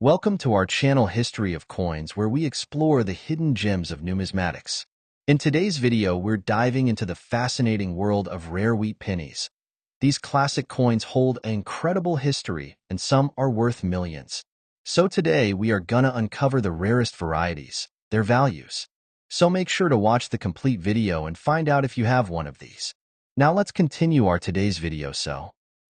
Welcome to our channel History of Coins, where we explore the hidden gems of numismatics. In today's video, we're diving into the fascinating world of rare wheat pennies. These classic coins hold an incredible history, and some are worth millions. So today, we are gonna uncover the rarest varieties, their values. So make sure to watch the complete video and find out if you have one of these. Now let's continue our today's video.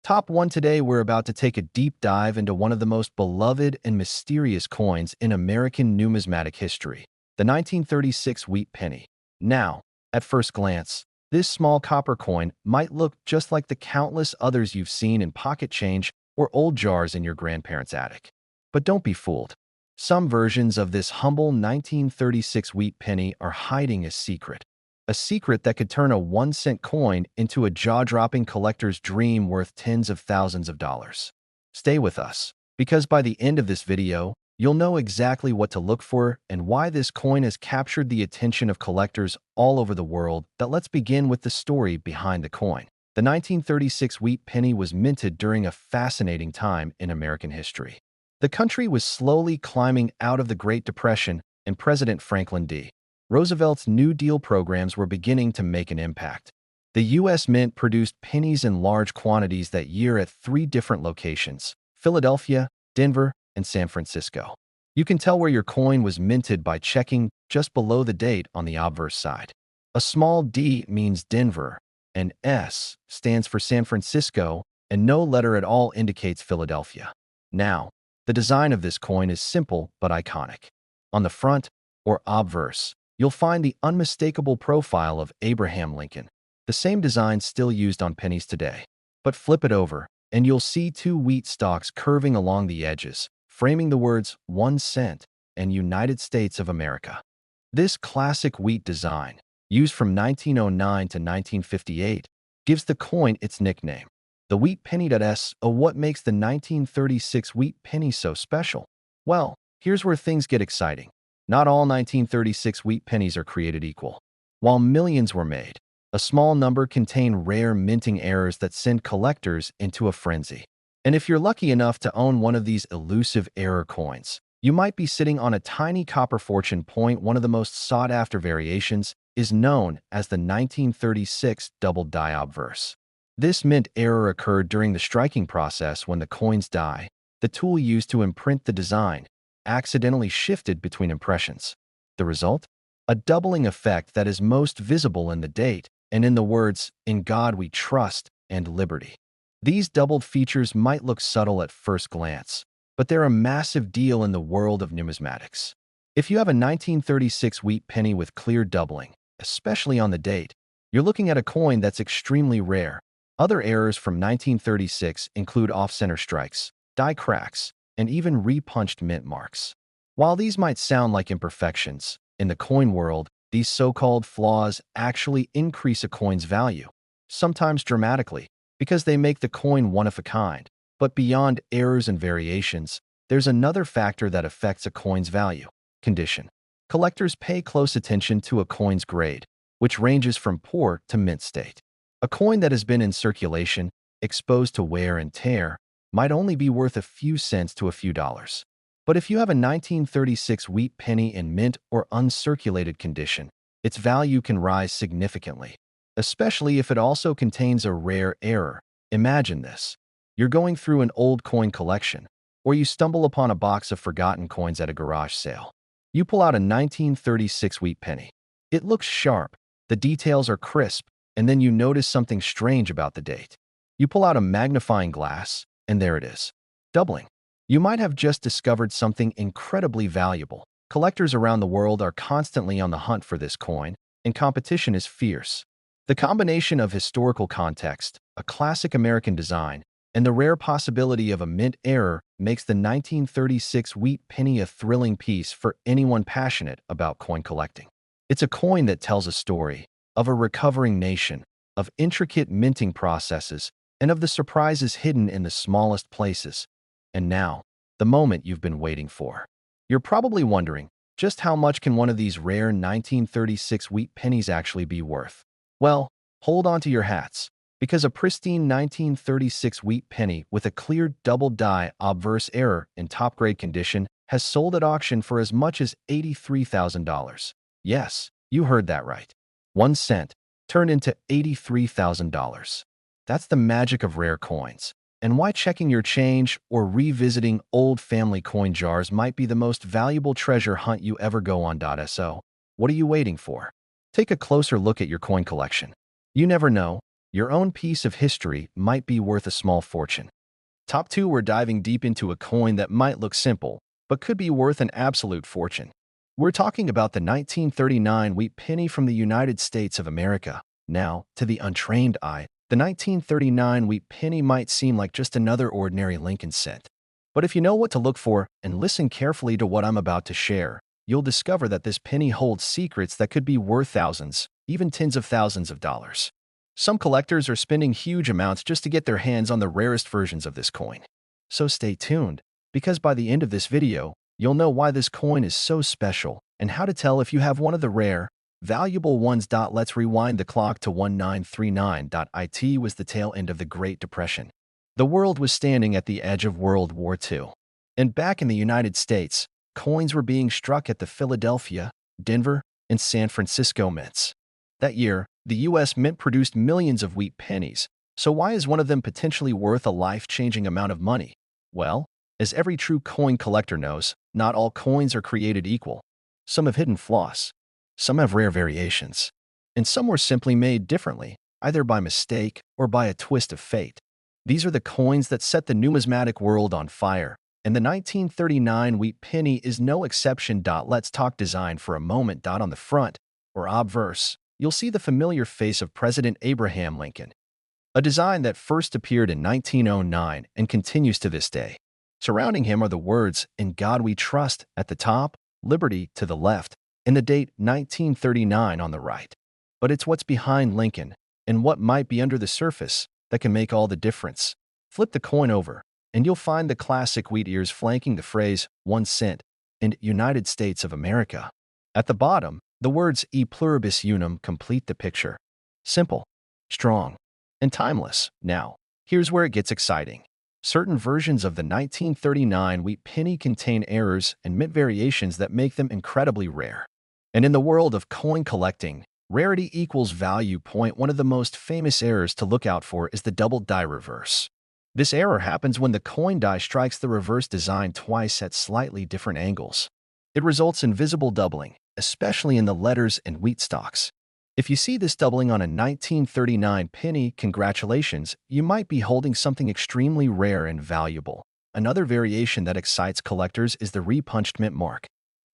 Top 1 today, we're about to take a deep dive into one of the most beloved and mysterious coins in American numismatic history, the 1936 wheat penny. Now, at first glance, this small copper coin might look just like the countless others you've seen in pocket change or old jars in your grandparents' attic. But don't be fooled. Some versions of this humble 1936 wheat penny are hiding a secret that could turn a 1-cent coin into a jaw-dropping collector's dream worth tens of thousands of dollars. Stay with us, because by the end of this video, you'll know exactly what to look for and why this coin has captured the attention of collectors all over the world. Let's begin with the story behind the coin. The 1936 wheat penny was minted during a fascinating time in American history. The country was slowly climbing out of the Great Depression, and President Franklin D. Roosevelt's New Deal programs were beginning to make an impact. The U.S. Mint produced pennies in large quantities that year at 3 different locations: Philadelphia, Denver, and San Francisco. You can tell where your coin was minted by checking just below the date on the obverse side. A small D means Denver, an S stands for San Francisco, and no letter at all indicates Philadelphia. Now, the design of this coin is simple but iconic. On the front, or obverse, you'll find the unmistakable profile of Abraham Lincoln, the same design still used on pennies today. But flip it over, and you'll see 2 wheat stalks curving along the edges, framing the words 1 cent and United States of America. This classic wheat design, used from 1909 to 1958, gives the coin its nickname, the wheat penny. What makes the 1936 wheat penny so special? Well, here's where things get exciting. Not all 1936 wheat pennies are created equal. While millions were made, a small number contain rare minting errors that send collectors into a frenzy. And if you're lucky enough to own one of these elusive error coins, you might be sitting on a tiny copper fortune point. One of the most sought-after variations is known as the 1936 double die obverse. This mint error occurred during the striking process when the coin's die, the tool used to imprint the design, accidentally shifted between impressions. The result? A doubling effect that is most visible in the date and in the words, "In God we trust," and "liberty." These doubled features might look subtle at first glance, but they're a massive deal in the world of numismatics. If you have a 1936 wheat penny with clear doubling, especially on the date, you're looking at a coin that's extremely rare. Other errors from 1936 include off-center strikes, die cracks, and even repunched mint marks. While these might sound like imperfections, in the coin world, these so-called flaws actually increase a coin's value, sometimes dramatically, because they make the coin one of a kind. But beyond errors and variations, there's another factor that affects a coin's value: condition. Collectors pay close attention to a coin's grade, which ranges from poor to mint state. A coin that has been in circulation, exposed to wear and tear, might only be worth a few cents to a few dollars. But if you have a 1936 wheat penny in mint or uncirculated condition, its value can rise significantly, especially if it also contains a rare error. Imagine this. You're going through an old coin collection, or you stumble upon a box of forgotten coins at a garage sale. You pull out a 1936 wheat penny. It looks sharp, the details are crisp, and then you notice something strange about the date. You pull out a magnifying glass, and there it is, doubling. You might have just discovered something incredibly valuable. Collectors around the world are constantly on the hunt for this coin, and competition is fierce. The combination of historical context, a classic American design, and the rare possibility of a mint error makes the 1936 wheat penny a thrilling piece for anyone passionate about coin collecting. It's a coin that tells a story of a recovering nation, of intricate minting processes, and of the surprises hidden in the smallest places. And now, the moment you've been waiting for. You're probably wondering, just how much can one of these rare 1936 wheat pennies actually be worth? Well, hold on to your hats, Because a pristine 1936 wheat penny with a clear double-die obverse error in top-grade condition has sold at auction for as much as $83,000. Yes, you heard that right. 1 cent turned into $83,000. That's the magic of rare coins, and why checking your change or revisiting old family coin jars might be the most valuable treasure hunt you ever go on. So, what are you waiting for? Take a closer look at your coin collection. You never know, your own piece of history might be worth a small fortune. Top 2, we're diving deep into a coin that might look simple, but could be worth an absolute fortune. We're talking about the 1939 wheat penny from the United States of America. Now, to the untrained eye, the 1939 wheat penny might seem like just another ordinary Lincoln cent. But if you know what to look for and listen carefully to what I'm about to share, you'll discover that this penny holds secrets that could be worth thousands, even tens of thousands of dollars. Some collectors are spending huge amounts just to get their hands on the rarest versions of this coin. So stay tuned, because by the end of this video, you'll know why this coin is so special and how to tell if you have one of the rare, valuable ones. Let's rewind the clock to 1939. It was the tail end of the Great Depression. The world was standing at the edge of World War II. And back in the United States, coins were being struck at the Philadelphia, Denver, and San Francisco mints. That year, the U.S. Mint produced millions of wheat pennies, so why is one of them potentially worth a life-changing amount of money? Well, as every true coin collector knows, not all coins are created equal. Some have hidden flaws, some have rare variations, and some were simply made differently, either by mistake or by a twist of fate. These are the coins that set the numismatic world on fire, and the 1939 wheat penny is no exception. Let's talk design for a moment. On the front, or obverse, you'll see the familiar face of President Abraham Lincoln, a design that first appeared in 1909 and continues to this day. Surrounding him are the words, "In God We Trust," at the top, "Liberty" to the left, and the date 1939 on the right. But it's what's behind Lincoln, and what might be under the surface, that can make all the difference. Flip the coin over, and you'll find the classic wheat ears flanking the phrase, "1 cent," and "United States of America." At the bottom, the words "E pluribus unum" complete the picture. Simple, strong, and timeless. Now, here's where it gets exciting. Certain versions of the 1939 wheat penny contain errors and mint variations that make them incredibly rare. And in the world of coin collecting, rarity equals value. One of the most famous errors to look out for is the double die reverse. This error happens when the coin die strikes the reverse design twice at slightly different angles. It results in visible doubling, especially in the letters and wheat stalks. If you see this doubling on a 1939 penny, congratulations, you might be holding something extremely rare and valuable. Another variation that excites collectors is the repunched mint mark,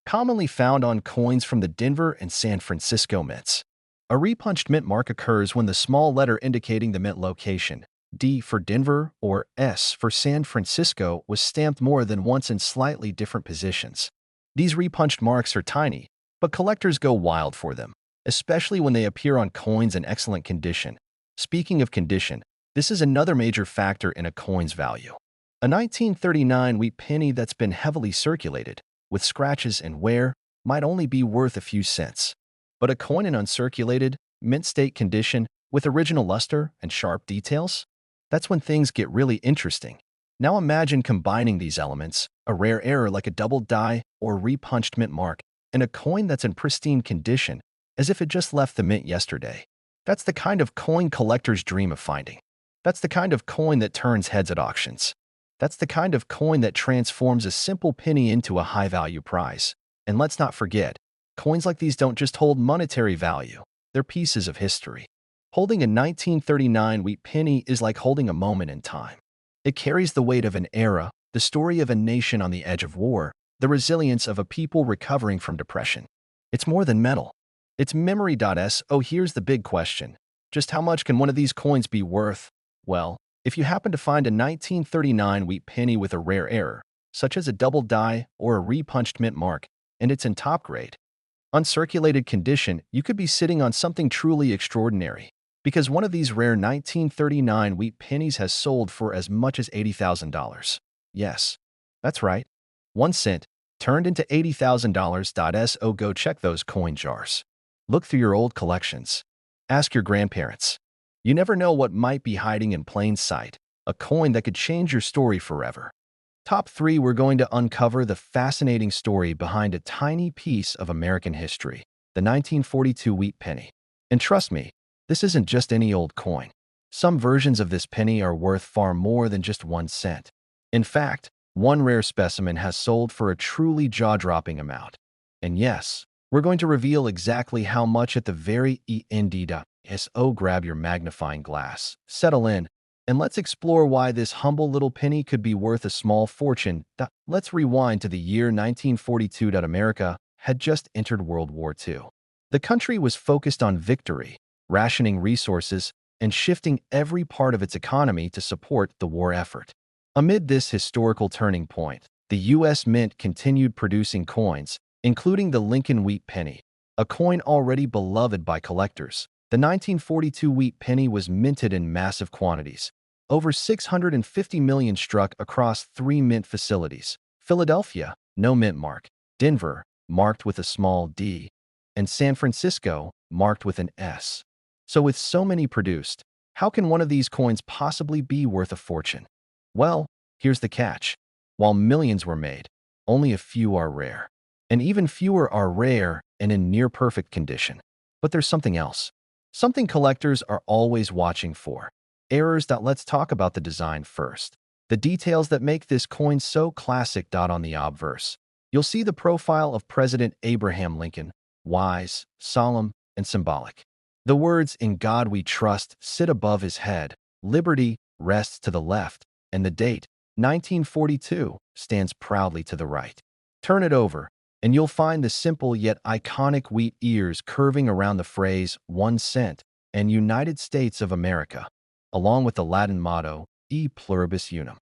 commonly found on coins from the Denver and San Francisco mints. A repunched mint mark occurs when the small letter indicating the mint location, D for Denver or S for San Francisco, was stamped more than once in slightly different positions. These repunched marks are tiny, but collectors go wild for them, especially when they appear on coins in excellent condition. Speaking of condition, this is another major factor in a coin's value. A 1939 wheat penny that's been heavily circulated, with scratches and wear, might only be worth a few cents. But a coin in uncirculated, mint state condition, with original luster and sharp details? That's when things get really interesting. Now imagine combining these elements, a rare error like a double die or repunched mint mark, and a coin that's in pristine condition, as if it just left the mint yesterday. That's the kind of coin collectors dream of finding. That's the kind of coin that turns heads at auctions. That's the kind of coin that transforms a simple penny into a high-value prize. And let's not forget, coins like these don't just hold monetary value, they're pieces of history. Holding a 1939 wheat penny is like holding a moment in time. It carries the weight of an era, the story of a nation on the edge of war, the resilience of a people recovering from depression. It's more than metal. It's memory. So here's the big question. Just how much can one of these coins be worth? Well, if you happen to find a 1939 wheat penny with a rare error, such as a double die or a repunched mint mark, and it's in top grade, uncirculated condition, you could be sitting on something truly extraordinary, because one of these rare 1939 wheat pennies has sold for as much as $80,000. Yes, that's right. 1 cent turned into $80,000. So go check those coin jars. Look through your old collections. Ask your grandparents. You never know what might be hiding in plain sight, a coin that could change your story forever. Top 3, we're going to uncover the fascinating story behind a tiny piece of American history, the 1942 wheat penny. And trust me, this isn't just any old coin. Some versions of this penny are worth far more than just 1 cent. In fact, one rare specimen has sold for a truly jaw-dropping amount. And yes, we're going to reveal exactly how much at the very end. So grab your magnifying glass, settle in, and let's explore why this humble little penny could be worth a small fortune. Let's rewind to the year 1942. America had just entered World War II. The country was focused on victory, rationing resources, and shifting every part of its economy to support the war effort. Amid this historical turning point, the U.S. Mint continued producing coins, including the Lincoln wheat penny, a coin already beloved by collectors. The 1942 wheat penny was minted in massive quantities. Over 650 million struck across 3 mint facilities: Philadelphia, no mint mark; Denver, marked with a small d; and San Francisco, marked with an S. So with so many produced, how can one of these coins possibly be worth a fortune? Well, here's the catch. While millions were made, only a few are rare. And even fewer are rare and in near-perfect condition. But there's something else. Something collectors are always watching for. Errors. Let's talk about the design first. The details that make this coin so classic. On the obverse, you'll see the profile of President Abraham Lincoln, wise, solemn, and symbolic. The words "In God We Trust" sit above his head, liberty rests to the left, and the date, 1942, stands proudly to the right. Turn it over, and you'll find the simple yet iconic wheat ears curving around the phrase 1 cent and United States of America, along with the Latin motto, E pluribus unum.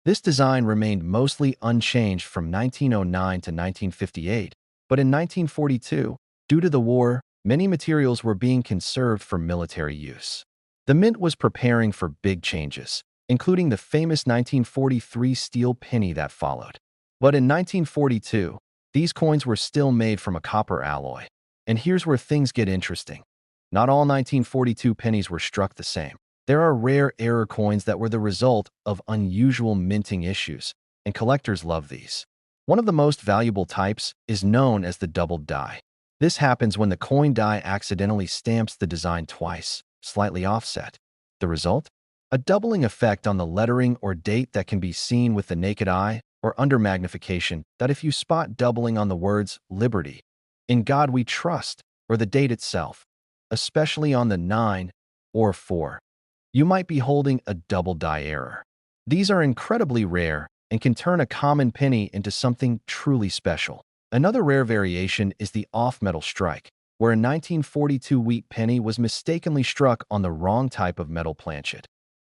This design remained mostly unchanged from 1909 to 1958, but in 1942, due to the war, many materials were being conserved for military use. The mint was preparing for big changes, including the famous 1943 steel penny that followed. But in 1942, these coins were still made from a copper alloy. And here's where things get interesting. Not all 1942 pennies were struck the same. There are rare error coins that were the result of unusual minting issues, and collectors love these. One of the most valuable types is known as the doubled die. This happens when the coin die accidentally stamps the design twice, slightly offset. The result? A doubling effect on the lettering or date that can be seen with the naked eye, or under magnification, that if you spot doubling on the words "Liberty," "In God We Trust," or the date itself, especially on the 9 or 4, you might be holding a double die error. These are incredibly rare and can turn a common penny into something truly special. Another rare variation is the off-metal strike, where a 1942 wheat penny was mistakenly struck on the wrong type of metal planchet,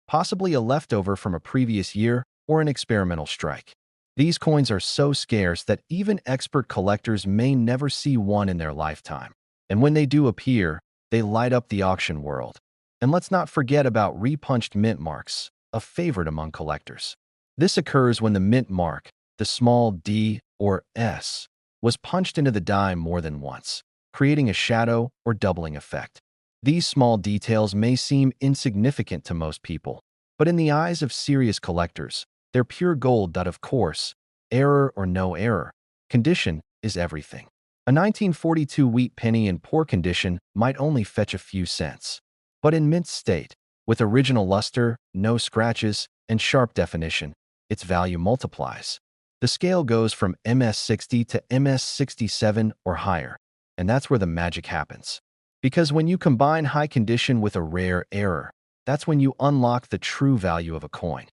possibly a leftover from a previous year or an experimental strike. These coins are so scarce that even expert collectors may never see one in their lifetime. And when they do appear, they light up the auction world. And let's not forget about repunched mint marks, a favorite among collectors. This occurs when the mint mark, the small d or s, was punched into the die more than once, creating a shadow or doubling effect. These small details may seem insignificant to most people, but in the eyes of serious collectors, they're pure gold. Of course, error or no error, condition is everything. A 1942 wheat penny in poor condition might only fetch a few cents. But in mint state, with original luster, no scratches, and sharp definition, its value multiplies. The scale goes from MS60 to MS67 or higher, and that's where the magic happens. Because when you combine high condition with a rare error, that's when you unlock the true value of a coin.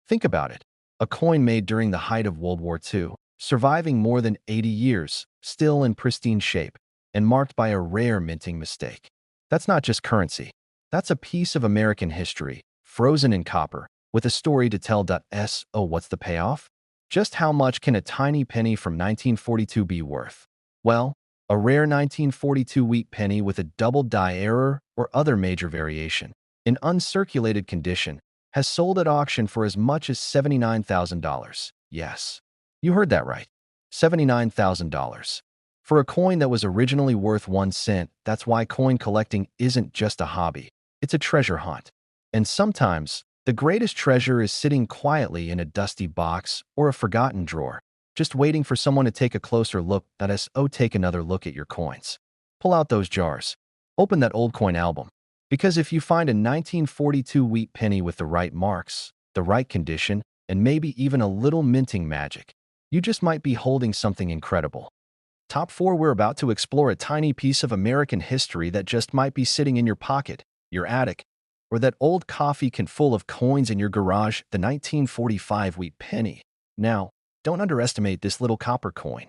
Think about it. A coin made during the height of World War II, surviving more than 80 years, still in pristine shape, and marked by a rare minting mistake. That's not just currency. That's a piece of American history, frozen in copper, with a story to tell. So what's the payoff? Just how much can a tiny penny from 1942 be worth? Well, a rare 1942 wheat penny with a double die error or other major variation, in uncirculated condition, has sold at auction for as much as $79,000. Yes, you heard that right. $79,000. For a coin that was originally worth 1 cent. That's why coin collecting isn't just a hobby. It's a treasure hunt. And sometimes, the greatest treasure is sitting quietly in a dusty box or a forgotten drawer, just waiting for someone to take a closer look. That is, take another look at your coins. Pull out those jars. Open that old coin album. Because if you find a 1942 wheat penny with the right marks, the right condition, and maybe even a little minting magic, you just might be holding something incredible. Top 4. We're about to explore a tiny piece of American history that just might be sitting in your pocket, your attic, or that old coffee can full of coins in your garage, the 1945 wheat penny. Now, don't underestimate this little copper coin.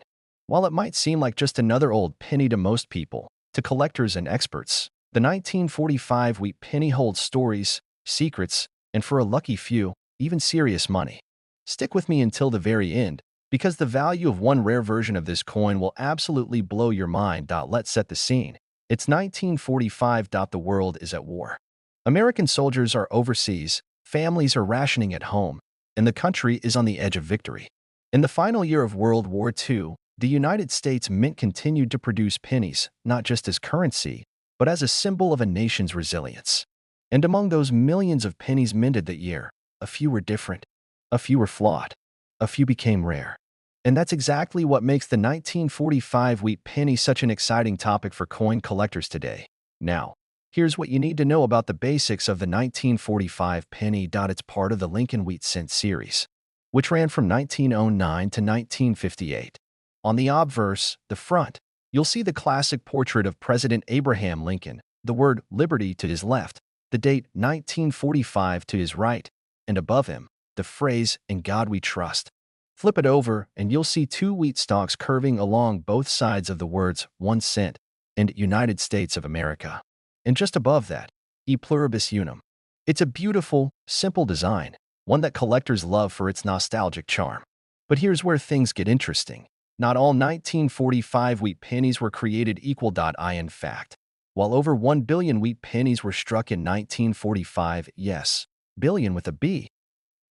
While it might seem like just another old penny to most people, to collectors and experts, the 1945 wheat penny holds stories, secrets, and for a lucky few, even serious money. Stick with me until the very end, because the value of one rare version of this coin will absolutely blow your mind. Let's set the scene. It's 1945. The world is at war. American soldiers are overseas, families are rationing at home, and the country is on the edge of victory. In the final year of World War II, the United States Mint continued to produce pennies, not just as currency, but as a symbol of a nation's resilience. And among those millions of pennies minted that year, a few were different, a few were flawed, a few became rare. And that's exactly what makes the 1945 wheat penny such an exciting topic for coin collectors today. Now, here's what you need to know about the basics of the 1945 penny. It's part of the Lincoln Wheat Cent series, which ran from 1909 to 1958. On the obverse, the front, you'll see the classic portrait of President Abraham Lincoln, the word liberty to his left, the date 1945 to his right, and above him, the phrase, "In God We Trust." Flip it over, and you'll see two wheat stalks curving along both sides of the words 1 cent and United States of America. And just above that, E pluribus unum. It's a beautiful, simple design, one that collectors love for its nostalgic charm. But here's where things get interesting. Not all 1945 wheat pennies were created equal. In fact, while over 1 billion wheat pennies were struck in 1945, yes, billion with a B,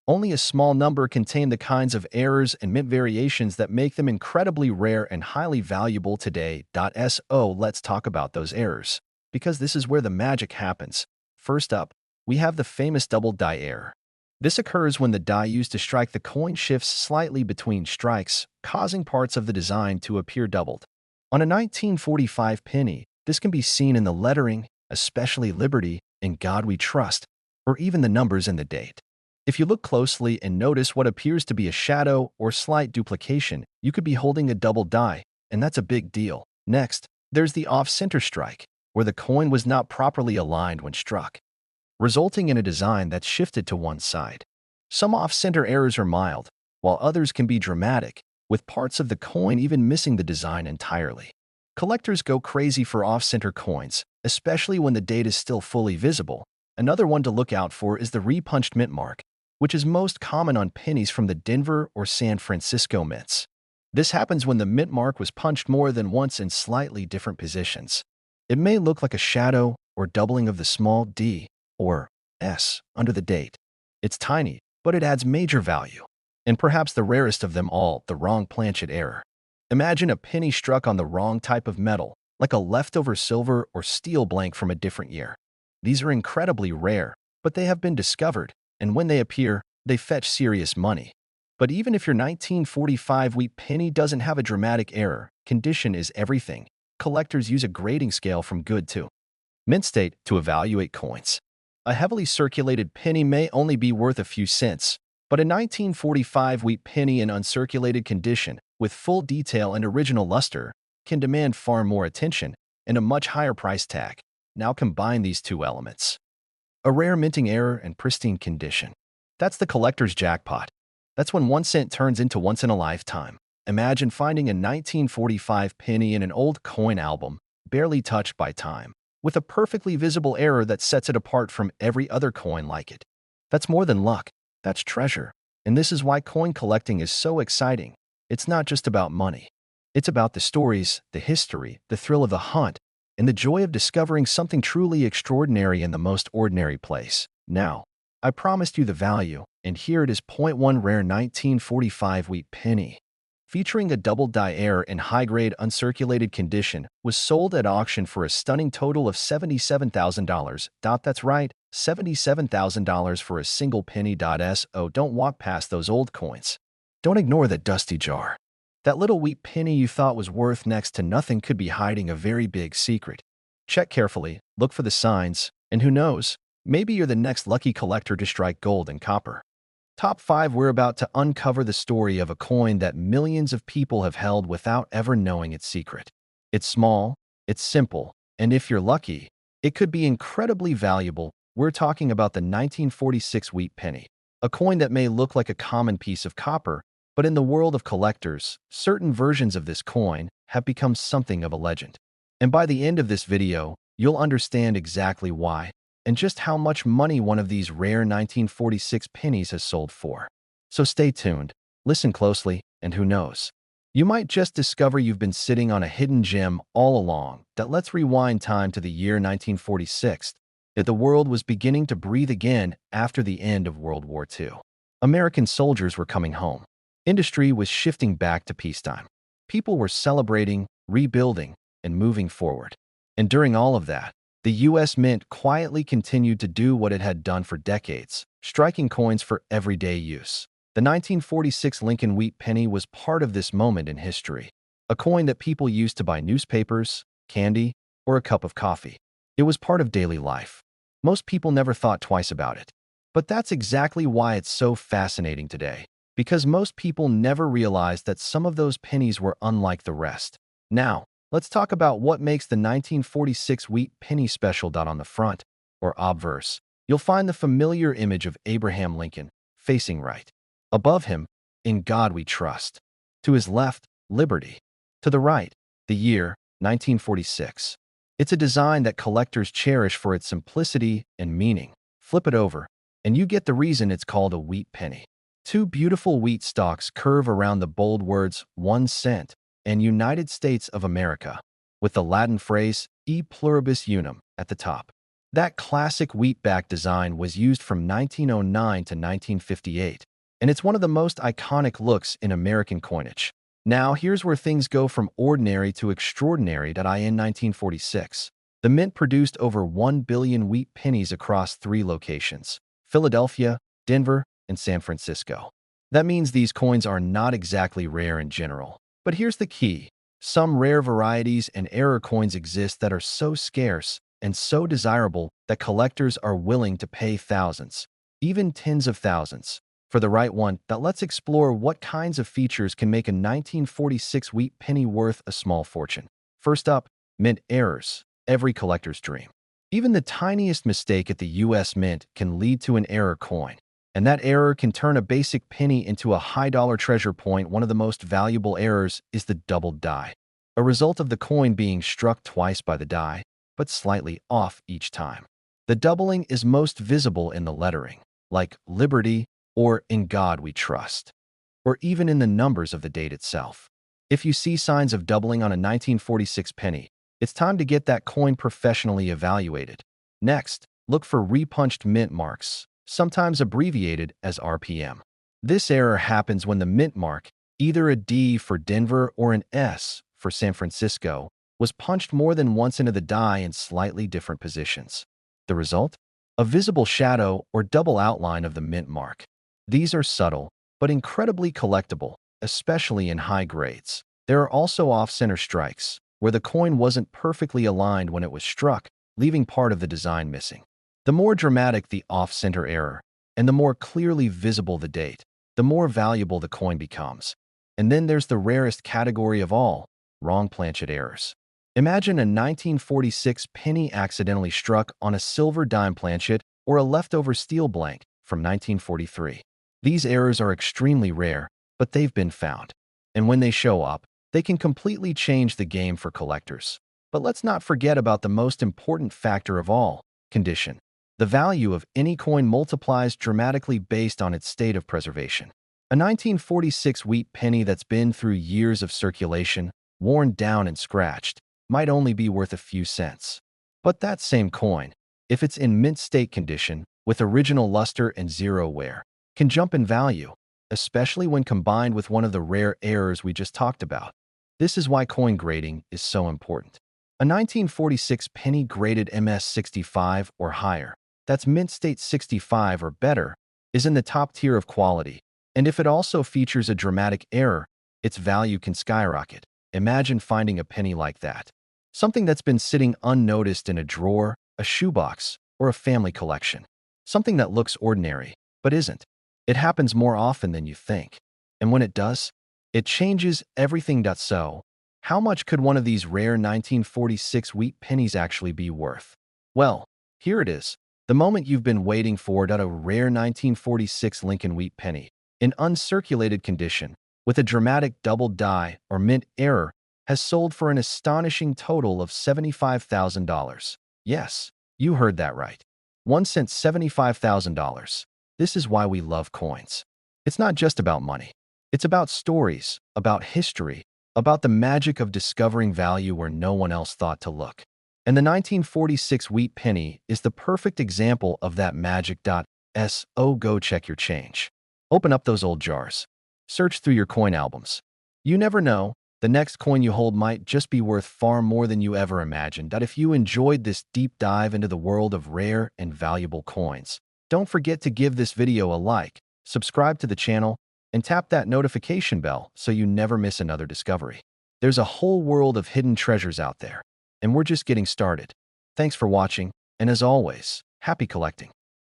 only a small number contain the kinds of errors and mint variations that make them incredibly rare and highly valuable today. So let's talk about those errors, because this is where the magic happens. First up, we have the famous double die error. This occurs when the die used to strike the coin shifts slightly between strikes, causing parts of the design to appear doubled. On a 1945 penny, this can be seen in the lettering, especially Liberty, "In God We Trust," or even the numbers and the date. If you look closely and notice what appears to be a shadow or slight duplication, you could be holding a double die, and that's a big deal. Next, there's the off-center strike, where the coin was not properly aligned when struck, resulting in a design that's shifted to one side. Some off-center errors are mild, while others can be dramatic, with parts of the coin even missing the design entirely. Collectors go crazy for off-center coins, especially when the date is still fully visible. Another one to look out for is the repunched mint mark, which is most common on pennies from the Denver or San Francisco mints. This happens when the mint mark was punched more than once in slightly different positions. It may look like a shadow or doubling of the small d or s under the date. It's tiny, but it adds major value. And perhaps the rarest of them all, the wrong planchet error. Imagine a penny struck on the wrong type of metal, like a leftover silver or steel blank from a different year. These are incredibly rare, but they have been discovered, and when they appear, they fetch serious money. But even if your 1945 wheat penny doesn't have a dramatic error, condition is everything. Collectors use a grading scale from good to mint state to evaluate coins. A heavily circulated penny may only be worth a few cents, but a 1945 wheat penny in uncirculated condition, with full detail and original luster, can demand far more attention and a much higher price tag. Now combine these two elements. A rare minting error and pristine condition. That's the collector's jackpot. That's when 1 cent turns into once in a lifetime. Imagine finding a 1945 penny in an old coin album, barely touched by time, with a perfectly visible error that sets it apart from every other coin like it. That's more than luck. That's treasure. And this is why coin collecting is so exciting. It's not just about money. It's about the stories, the history, the thrill of the hunt, and the joy of discovering something truly extraordinary in the most ordinary place. Now, I promised you the value, and here it is. Point 1 rare 1945 wheat penny. featuring a double-die error in high-grade uncirculated condition, was sold at auction for a stunning total of $77,000. That's right, $77,000 for a single penny. So don't walk past those old coins. Don't ignore that dusty jar. That little wheat penny you thought was worth next to nothing could be hiding a very big secret. Check carefully, look for the signs, and who knows, maybe you're the next lucky collector to strike gold and copper. Top 5. We're about to uncover the story of a coin that millions of people have held without ever knowing its secret. It's small, it's simple, and if you're lucky, it could be incredibly valuable. We're talking about the 1946 wheat penny, a coin that may look like a common piece of copper, but in the world of collectors, certain versions of this coin have become something of a legend. And by the end of this video, you'll understand exactly why and just how much money one of these rare 1946 pennies has sold for. So stay tuned, listen closely, and who knows, you might just discover you've been sitting on a hidden gem all along. Let's rewind time to the year 1946. The world was beginning to breathe again after the end of World War II. American soldiers were coming home. Industry was shifting back to peacetime. People were celebrating, rebuilding, and moving forward. And during all of that, the U.S. Mint quietly continued to do what it had done for decades, striking coins for everyday use. The 1946 Lincoln Wheat Penny was part of this moment in history, a coin that people used to buy newspapers, candy, or a cup of coffee. It was part of daily life. Most people never thought twice about it. But that's exactly why it's so fascinating today, because most people never realized that some of those pennies were unlike the rest. Now, let's talk about what makes the 1946 wheat penny special. On the front, or obverse, you'll find the familiar image of Abraham Lincoln, facing right. Above him, "In God We Trust." To his left, liberty. To the right, the year, 1946. It's a design that collectors cherish for its simplicity and meaning. Flip it over, and you get the reason it's called a wheat penny. Two beautiful wheat stalks curve around the bold words, 1 cent, and United States of America, with the Latin phrase e pluribus unum at the top. That classic wheatback design was used from 1909 to 1958, and it's one of the most iconic looks in American coinage. Now, here's where things go from ordinary to extraordinary. In 1946, the Mint produced over 1 billion wheat pennies across 3 locations: Philadelphia, Denver, and San Francisco. That means these coins are not exactly rare in general. But here's the key. Some rare varieties and error coins exist that are so scarce and so desirable that collectors are willing to pay thousands, even tens of thousands, for the right one. Let's explore what kinds of features can make a 1946 wheat penny worth a small fortune. First up, mint errors, every collector's dream. Even the tiniest mistake at the U.S. Mint can lead to an error coin. And that error can turn a basic penny into a high-dollar treasure point. One of the most valuable errors is the doubled die, a result of the coin being struck twice by the die, but slightly off each time. The doubling is most visible in the lettering, like Liberty or In God We Trust, or even in the numbers of the date itself. If you see signs of doubling on a 1946 penny, it's time to get that coin professionally evaluated. Next, look for repunched mint marks, sometimes abbreviated as RPM. This error happens when the mint mark, either a D for Denver or an S for San Francisco, was punched more than once into the die in slightly different positions. The result? A visible shadow or double outline of the mint mark. These are subtle, but incredibly collectible, especially in high grades. There are also off-center strikes, where the coin wasn't perfectly aligned when it was struck, leaving part of the design missing. The more dramatic the off-center error, and the more clearly visible the date, the more valuable the coin becomes. And then there's the rarest category of all, wrong planchet errors. Imagine a 1946 penny accidentally struck on a silver dime planchet or a leftover steel blank from 1943. These errors are extremely rare, but they've been found. And when they show up, they can completely change the game for collectors. But let's not forget about the most important factor of all, condition. The value of any coin multiplies dramatically based on its state of preservation. A 1946 wheat penny that's been through years of circulation, worn down and scratched, might only be worth a few cents. But that same coin, if it's in mint state condition, with original luster and zero wear, can jump in value. especially when combined with one of the rare errors we just talked about. This is why coin grading is so important. A 1946 penny graded MS65 or higher, that's mint state 65 or better, is in the top tier of quality. And if it also features a dramatic error, its value can skyrocket. Imagine finding a penny like that. Something that's been sitting unnoticed in a drawer, a shoebox, or a family collection. Something that looks ordinary, but isn't. It happens more often than you think. And when it does, it changes everything. So, how much could one of these rare 1946 wheat pennies actually be worth? Well, here it is. The moment you've been waiting for. A rare 1946 Lincoln wheat penny, in uncirculated condition, with a dramatic double die or mint error, has sold for an astonishing total of $75,000. Yes, you heard that right. 1 cent $75,000. This is why we love coins. It's not just about money. It's about stories, about history, about the magic of discovering value where no one else thought to look. And the 1946 wheat penny is the perfect example of that magic. So go check your change. Open up those old jars. Search through your coin albums. You never know, the next coin you hold might just be worth far more than you ever imagined. If you enjoyed this deep dive into the world of rare and valuable coins, don't forget to give this video a like, subscribe to the channel, and tap that notification bell so you never miss another discovery. There's a whole world of hidden treasures out there, and we're just getting started. Thanks for watching, and as always, happy collecting.